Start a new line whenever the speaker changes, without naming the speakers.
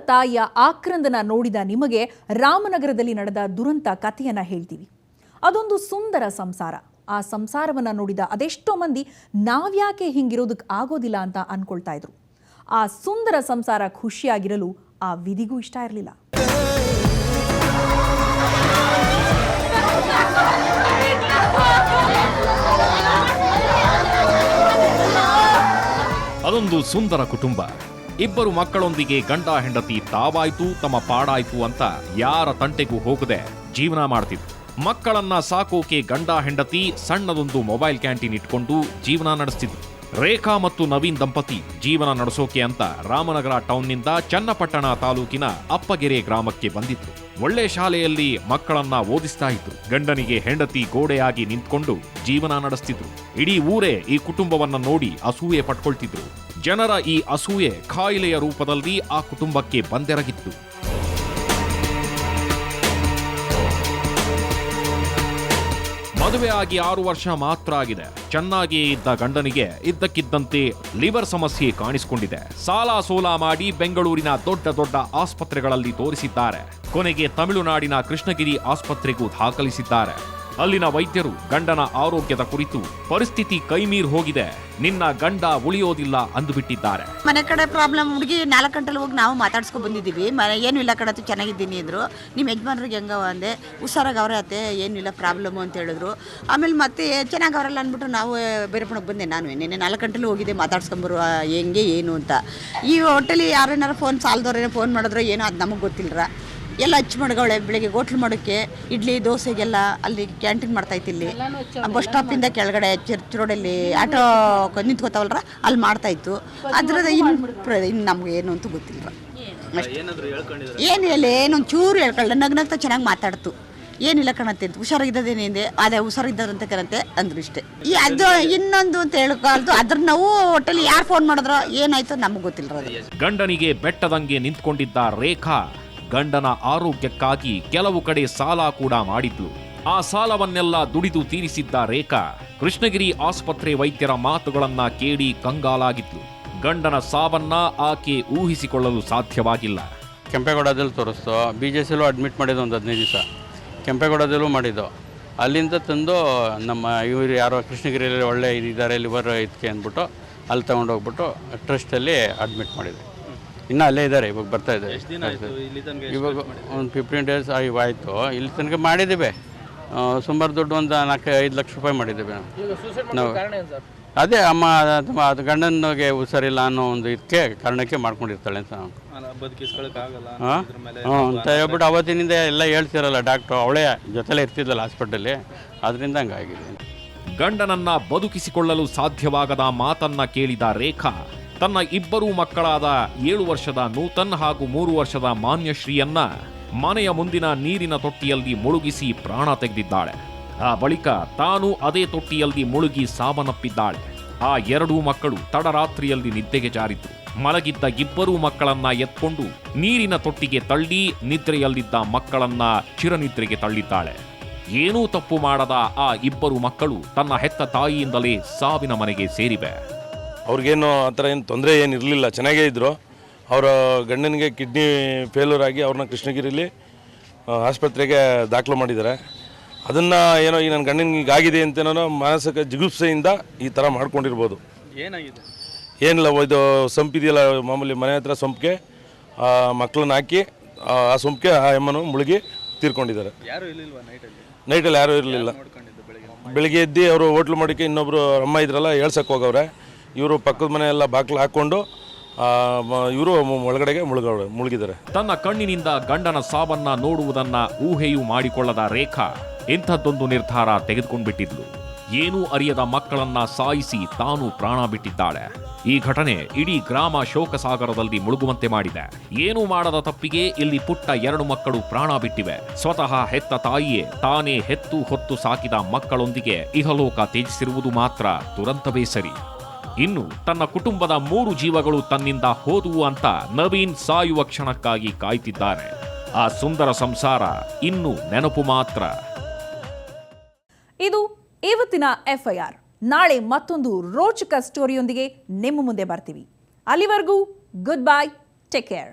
ತಾಯಿಯ ಆಕ್ರಂದನ ನೋಡಿದ ನಿಮಗೆ ರಾಮನಗರದಲ್ಲಿ ನಡೆದ ದುರಂತ ಕಥೆಯನ್ನ ಹೇಳ್ತೀವಿ. ಅದೊಂದು ಸುಂದರ ಸಂಸಾರ. ಆ ಸಂಸಾರವನ್ನ ನೋಡಿದ ಅದೆಷ್ಟೋ ಮಂದಿ ನಾವ್ಯಾಕೆ ಹಿಂಗಿರೋದಕ್ಕೆ ಆಗೋದಿಲ್ಲ ಅಂತ ಅನ್ಕೊಳ್ತಾ ಇದ್ರು. ಆ ಸುಂದರ ಸಂಸಾರ ಖುಷಿಯಾಗಿರಲು ಆ ವಿಧಿಗೂ ಇಷ್ಟ ಇರಲಿಲ್ಲ.
ಅದೊಂದು ಸುಂದರ ಕುಟುಂಬ. ಇಬ್ಬರು ಮಕ್ಕಳೊಂದಿಗೆ ಗಂಡ ಹೆಂಡತಿ ತಾವಾಯ್ತು ತಮ್ಮ ಪಾಡಾಯ್ತು ಅಂತ ಯಾರ ತಂಟೆಗೂ ಹೋಗದೆ ಜೀವನ ಮಾಡ್ತಿದ್ರು. ಮಕ್ಕಳನ್ನ ಸಾಕೋಕೆ ಗಂಡ ಹೆಂಡತಿ ಸಣ್ಣದೊಂದು ಮೊಬೈಲ್ ಕ್ಯಾಂಟೀನ್ ಇಟ್ಕೊಂಡು ಜೀವನ ನಡೆಸ್ತಿದ್ರು. ರೇಖಾ ಮತ್ತು ನವೀನ್ ದಂಪತಿ ಜೀವನ ನಡೆಸೋಕೆ ಅಂತ ರಾಮನಗರ ಟೌನ್ನಿಂದ ಚನ್ನಪಟ್ಟಣ ತಾಲೂಕಿನ ಅಪ್ಪಗೆರೆ ಗ್ರಾಮಕ್ಕೆ ಬಂದಿದ್ರು. ಒಳ್ಳೆ ಶಾಲೆಯಲ್ಲಿ ಮಕ್ಕಳನ್ನ ಓದಿಸ್ತಾ ಇದ್ರು. ಗಂಡನಿಗೆ ಹೆಂಡತಿ ಗೋಡೆಯಾಗಿ ನಿಂತ್ಕೊಂಡು ಜೀವನ ನಡೆಸ್ತಿದ್ರು. ಇಡೀ ಊರೇ ಈ ಕುಟುಂಬವನ್ನ ನೋಡಿ ಅಸೂಯೆ ಪಟ್ಕೊಳ್ತಿದ್ರು. ಜನರ ಈ ಅಸೂಯೆ ಕಾಯಿಲೆಯ ರೂಪದಲ್ಲಿ ಆ ಕುಟುಂಬಕ್ಕೆ ಬಂದೆರಗಿತ್ತು. ಮದುವೆ ಆಗಿ 6 ವರ್ಷ ಮಾತ್ರ ಆಗಿದೆ. ಚೆನ್ನಾಗಿಯೇ ಇದ್ದ ಗಂಡನಿಗೆ ಇದ್ದಕ್ಕಿದ್ದಂತೆ ಲಿವರ್ ಸಮಸ್ಯೆ ಕಾಣಿಸಿಕೊಂಡಿದೆ. ಸಾಲ ಸೋಲ ಮಾಡಿ ಬೆಂಗಳೂರಿನ ದೊಡ್ಡ ದೊಡ್ಡ ಆಸ್ಪತ್ರೆಗಳಲ್ಲಿ ತೋರಿಸಿದ್ದಾರೆ. ಕೊನೆಗೆ ತಮಿಳುನಾಡಿನ ಕೃಷ್ಣಗಿರಿ ಆಸ್ಪತ್ರೆಗೂ ದಾಖಲಿಸಿದ್ದಾರೆ. ಅಲ್ಲಿನ ವೈದ್ಯರು ಗಂಡನ ಆರೋಗ್ಯದ ಕುರಿತು ಪರಿಸ್ಥಿತಿ ಕೈಮೀರ್ ಹೋಗಿದೆ, ನಿನ್ನ ಗಂಡ ಉಳಿಯೋದಿಲ್ಲ ಅಂದುಬಿಟ್ಟಿದ್ದಾರೆ.
ಮನೆ ಕಡೆ ಪ್ರಾಬ್ಲಮ್ ಹುಡುಗಿ 4 ಗಂಟೆಲಿ ಹೋಗಿ ನಾವು ಮಾತಾಡ್ಸ್ಕೊಂಡು ಬಂದಿದ್ದೀವಿ. ಏನು ಇಲ್ಲ ಕಡತ್ತು ಚೆನ್ನಾಗಿದ್ದೀನಿ ಅಂದರು. ನಿಮ್ಮ ಯಜಮಾನ್ರಿಗೆ ಹೆಂಗ ಅಂದೆ, ಹುಷಾರಾಗಿ ಅವರೇ ಅತ್ತೆ ಏನಿಲ್ಲ ಪ್ರಾಬ್ಲಮ್ಮು ಅಂತ ಹೇಳಿದ್ರು. ಆಮೇಲೆ ಮತ್ತೆ ಚೆನ್ನಾಗಿ ಅವರೆಲ್ಲ ಅಂದ್ಬಿಟ್ಟು ನಾವು ಬೇರೆ ಪಣಕ್ಕೆ ಬಂದೆ. ನಾನು ನಿನ್ನೆ 4 ಗಂಟೆಲಿ ಹೋಗಿದ್ದೆ ಮಾತಾಡ್ಸ್ಕೊಂಬರುವ ಹೆಂಗೆ ಏನು ಅಂತ. ಈ ಹೋಟೆಲಿ ಯಾರೇನಾರು ಫೋನ್ ಸಾಲದವ್ರೇನೋ ಫೋನ್ ಮಾಡಿದ್ರೆ ಏನೋ ಅದು ನಮಗೆ ಗೊತ್ತಿಲ್ಲರ. ಎಲ್ಲ ಹಚ್ಚಿ ಮಡ್ಗವಳೆ. ಬೆಳಿಗ್ಗೆ ಹೋಟ್ಲು ಮಾಡೋಕ್ಕೆ ಇಡ್ಲಿ ದೋಸೆಗೆಲ್ಲ ಅಲ್ಲಿ ಕ್ಯಾಂಟೀನ್ ಮಾಡ್ತಾಯಿತ್ತು. ಇಲ್ಲಿ ಬಸ್ ಸ್ಟಾಪಿಂದ ಕೆಳಗಡೆ ಚರ್ಚ್ ರೋಡಲ್ಲಿ ಆಟೋ ನಿಂತ್ಕೋತಾವಲ್ರ ಅಲ್ಲಿ ಮಾಡ್ತಾಯಿತ್ತು. ಅದ್ರದ್ದು ಇನ್ನು ನಮ್ಗೆ ಏನು ಅಂತ ಗೊತ್ತಿಲ್ಲ. ಏನಿಲ್ಲ, ಏನೊಂದು ಚೂರು ಹೇಳ್ಕೊಳ್ಳ ನಗ್ನಗ್ತಾ ಚೆನ್ನಾಗಿ ಮಾತಾಡ್ತು. ಏನಿಲ್ಲ ಕಣತ್ತೆ ಅಂತ ಹುಷಾರಾಗಿದ್ದೇನೆ ಅದೇ ಹುಷಾರಿದ್ದಾರಂತೆ ಕಣತ್ತೆ ಅಂದ್ರು ಇಷ್ಟೇ. ಅದು ಇನ್ನೊಂದು ಅಂತ ಹೇಳ್ಕೊಳ್ತು. ಅದ್ರ ನಾವು ಹೋಟೆಲ್ ಯಾರು ಫೋನ್ ಮಾಡಿದ್ರೋ ಏನಾಯ್ತು ನಮಗೆ ಗೊತ್ತಿಲ್ಲ.
ಗಂಡನಿಗೆ ಬೆಟ್ಟದಂಗೆ ನಿಂತ್ಕೊಂಡಿದ್ದ ರೇಖಾ ಗಂಡನ ಆರೋಗ್ಯಕ್ಕಾಗಿ ಕೆಲವು ಕಡೆ ಸಾಲ ಕೂಡ ಮಾಡಿದ್ಲು. ಆ ಸಾಲವನ್ನೆಲ್ಲ ದುಡಿದು ತೀರಿಸಿದ್ದ ರೇಖಾ ಕೃಷ್ಣಗಿರಿ ಆಸ್ಪತ್ರೆ ವೈದ್ಯರ ಮಾತುಗಳನ್ನ ಕೇಳಿ ಕಂಗಾಲಾಗಿದ್ಲು. ಗಂಡನ ಸಾವನ್ನ ಆಕೆ ಊಹಿಸಿಕೊಳ್ಳಲು ಸಾಧ್ಯವಾಗಿಲ್ಲ.
ಕೆಂಪೇಗೌಡದಲ್ಲಿ ತೋರಿಸ್ತು, BJCಲೂ ಅಡ್ಮಿಟ್ ಮಾಡಿದ್ದು ಒಂದು 15 ದಿವಸ, ಕೆಂಪೇಗೌಡದಲ್ಲೂ ಮಾಡಿದ್ದು. ಅಲ್ಲಿಂದ ತಂದು ನಮ್ಮ ಇವರು ಯಾರೋ ಕೃಷ್ಣಗಿರಿಯಲ್ಲಿ ಒಳ್ಳೆ ಇದ್ದಾರೆ ಲಿವರ್ ಇದಕ್ಕೆ ಅಂದ್ಬಿಟ್ಟು ಅಲ್ಲಿ ತೊಗೊಂಡೋಗ್ಬಿಟ್ಟು ಟ್ರಸ್ಟಲ್ಲಿ ಅಡ್ಮಿಟ್ ಮಾಡಿದ್ವಿ. ಇನ್ನೂ ಅಲ್ಲೇ ಇದ್ದಾರೆ, ಇವಾಗ ಬರ್ತಾ ಇದ್ದಾರೆ. ಇವಾಗ ಒಂದು 15 ಡೇಸ್ ಆಯಿತು. ಇಲ್ಲಿ ತನಕ ಮಾಡಿದ್ದೇವೆ. ಸುಮಾರು ದುಡ್ಡು ಒಂದು 4-5 ಲಕ್ಷ ರೂಪಾಯಿ ಮಾಡಿದ್ದೇವೆ ನಾವು. ಅದೇ ಅಮ್ಮ ಅದು ಗಂಡನಿಗೆ ಹುಷಾರಿಲ್ಲ ಅನ್ನೋ ಒಂದು ಇದಕ್ಕೆ ಕಾರಣಕ್ಕೆ ಮಾಡ್ಕೊಂಡಿರ್ತಾಳೆ ಅಂತ ಅಂತ ಹೇಳ್ಬಿಟ್ಟು ಅವತ್ತಿನಿಂದ ಎಲ್ಲ ಹೇಳ್ತಿರಲ್ಲ ಡಾಕ್ಟ್ರು. ಅವಳೇ ಜೊತೆಲೇ ಇರ್ತಿದ್ದಲ್ಲ ಹಾಸ್ಪಿಟಲ್ಲಿ, ಅದರಿಂದ ಹಂಗಾಗಿದೆ.
ಗಂಡನನ್ನ ಬದುಕಿಸಿಕೊಳ್ಳಲು ಸಾಧ್ಯವಾಗದ ಮಾತನ್ನ ಕೇಳಿದ ರೇಖಾ ತನ್ನ 2 ಮಕ್ಕಳಾದ 7 ವರ್ಷದ ನೂತನ್ ಹಾಗೂ 3 ವರ್ಷದ ಮಾನ್ಯಶ್ರೀಯನ್ನ ಮನೆಯ ಮುಂದಿನ ನೀರಿನ ತೊಟ್ಟಿಯಲ್ಲಿ ಮುಳುಗಿಸಿ ಪ್ರಾಣ ತೆಗೆದಿದ್ದಾಳೆ. ಆ ಬಳಿಕ ತಾನು ಅದೇ ತೊಟ್ಟಿಯಲ್ಲಿ ಮುಳುಗಿ ಸಾವನ್ನಪ್ಪಿದ್ದಾಳೆ. ಆ 2 ಮಕ್ಕಳು ತಡರಾತ್ರಿಯಲ್ಲಿ ನಿದ್ದೆಗೆ ಜಾರಿದ್ರು. ಮಲಗಿದ್ದ 2 ಮಕ್ಕಳನ್ನ ಎತ್ಕೊಂಡು ನೀರಿನ ತೊಟ್ಟಿಗೆ ತಳ್ಳಿ ನಿದ್ರೆಯಲ್ಲಿದ್ದ ಮಕ್ಕಳನ್ನ ಚಿರನಿದ್ರೆಗೆ ತಳ್ಳಿದ್ದಾಳೆ. ಏನೂ ತಪ್ಪು ಮಾಡದ ಆ 2 ಮಕ್ಕಳು ತನ್ನ ಹೆತ್ತ ತಾಯಿಯಿಂದಲೇ ಸಾವಿನ ಮನೆಗೆ ಸೇರಿವೆ.
ಅವ್ರಿಗೇನು ಆ ಥರ ಏನು ತೊಂದರೆ ಏನು ಇರಲಿಲ್ಲ, ಚೆನ್ನಾಗೇ ಇದ್ದರು. ಅವರ ಗಂಡನಿಗೆ ಕಿಡ್ನಿ ಫೇಲ್ಯೂರ್ ಆಗಿ ಅವ್ರನ್ನ ಕೃಷ್ಣಗಿರಿಲಿ ಆಸ್ಪತ್ರೆಗೆ ದಾಖಲು ಮಾಡಿದ್ದಾರೆ. ಅದನ್ನು ಏನೋ ಈ ನನ್ನ ಗಂಡನಿಗೆ ಆಗಿದೆ ಅಂತೇನೋ ಮಾನಸಿಕ ಜಿಗುಪ್ಸೆಯಿಂದ ಈ ಥರ ಮಾಡ್ಕೊಂಡಿರ್ಬೋದು.
ಏನಾಗಿದೆ
ಏನಿಲ್ಲ, ಇದು ಸಂಪಿದೆಯಲ್ಲ ಮಾಮೂಲಿ ಮನೆ ಹತ್ರ ಸೊಂಪಿಗೆ ಮಕ್ಕಳನ್ನ ಹಾಕಿ ಆ ಸೊಂಪಿಗೆ ಆ ಎಮ್ಮನು ಮುಳುಗಿ ತೀರ್ಕೊಂಡಿದ್ದಾರೆ. ನೈಟಲ್ಲಿ ಯಾರೂ ಇರಲಿಲ್ಲ. ಬೆಳಿಗ್ಗೆ ಎದ್ದು ಅವರು ಹೋಟ್ಲು ಮಾಡೋಕ್ಕೆ ಇನ್ನೊಬ್ಬರು ಅಮ್ಮ ಇದ್ರಲ್ಲ ಹೇಳ್ಸಕ್ಕೆ ಹೋಗವ್ರೆ. ಇವರು ಪಕ್ಕದ ಮನೆ ಎಲ್ಲ ಬಾಗಿಲು ಹಾಕ್ಕೊಂಡು ಇವರು ಒಳಗಡೆಗೆ ಮುಳುಗಿದ್ದಾರೆ.
ತನ್ನ ಕಣ್ಣಿನಿಂದ ಗಂಡನ ಸಾವನ್ನ ನೋಡುವುದನ್ನ ಊಹೆಯೂ ಮಾಡಿಕೊಳ್ಳದ ರೇಖಾ ಇಂಥದ್ದೊಂದು ನಿರ್ಧಾರ ತೆಗೆದುಕೊಂಡ್ಬಿಟ್ಟಿದ್ಲು. ಏನೂ ಅರಿಯದ ಮಕ್ಕಳನ್ನ ಸಾಯಿಸಿ ತಾನು ಪ್ರಾಣ ಬಿಟ್ಟಿದ್ದಾಳೆ. ಈ ಘಟನೆ ಇಡೀ ಗ್ರಾಮ ಶೋಕಸಾಗರದಲ್ಲಿ ಮುಳುಗುವಂತೆ ಮಾಡಿದೆ. ಏನೂ ಮಾಡದ ತಪ್ಪಿಗೆ ಇಲ್ಲಿ ಪುಟ್ಟ 2 ಮಕ್ಕಳು ಪ್ರಾಣ ಬಿಟ್ಟಿವೆ. ಸ್ವತಃ ಹೆತ್ತ ತಾಯಿಯೇ ತಾನೇ ಹೆತ್ತು ಹೊತ್ತು ಸಾಕಿದ ಮಕ್ಕಳೊಂದಿಗೆ ಇಹಲೋಕ ತ್ಯಜಿಸಿರುವುದು ಮಾತ್ರ ದುರಂತವೇ ಸರಿ. ಇನ್ನು ತನ್ನ ಕುಟುಂಬದ 3 ಜೀವಗಳು ತನ್ನಿಂದ ಹೋದುವು ಅಂತ ನವೀನ್ ಸಾಯುವ ಕ್ಷಣಕ್ಕಾಗಿ ಕಾಯ್ತಿದ್ದಾನೆ. ಆ ಸುಂದರ ಸಂಸಾರ ಇನ್ನು ನೆನಪು ಮಾತ್ರ.
ಇದು ಇವತ್ತಿನ FIR. ನಾಳೆ ಮತ್ತೊಂದು ರೋಚಕ ಸ್ಟೋರಿಯೊಂದಿಗೆ ನಿಮ್ಮ ಮುಂದೆ ಬರ್ತೀವಿ. ಅಲ್ಲಿವರೆಗೂ ಗುಡ್ ಬೈ, ಟೇಕ್ ಕೇರ್.